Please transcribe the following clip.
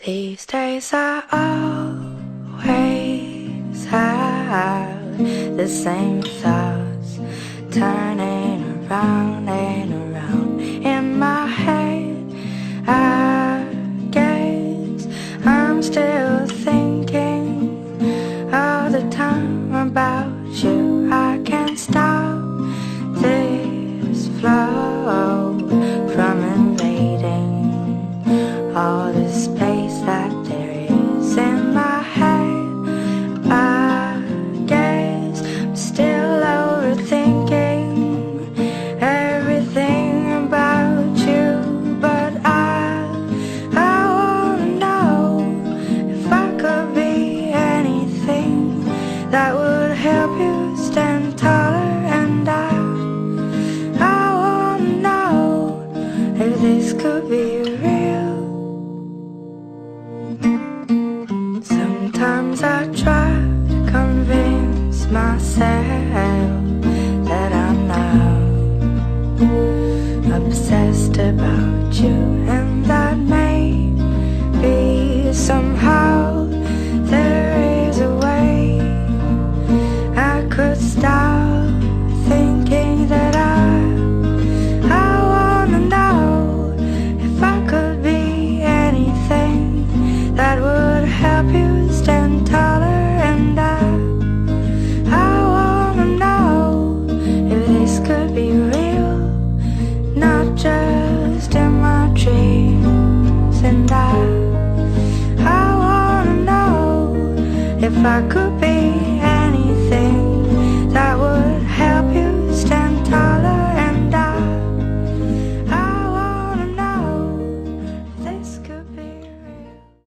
These days I always have the same thoughts turning around and around in my head. I guess I'm still thinking all the time about you. I can't stop this flow from invading all the space that there is in my head. I guess I'm still overthinking everything about you, but I wanna know if I could be anything that would help you stand taller, and I wanna know if this could be real. Sometimes I try to convince myself that I'm not obsessed about you, and that maybe somehow there is a way I could stop thinking that I wanna know if I could be anything that would help you stand taller, and I wanna know if this could be real, not just in my dreams, and I wanna know if I could be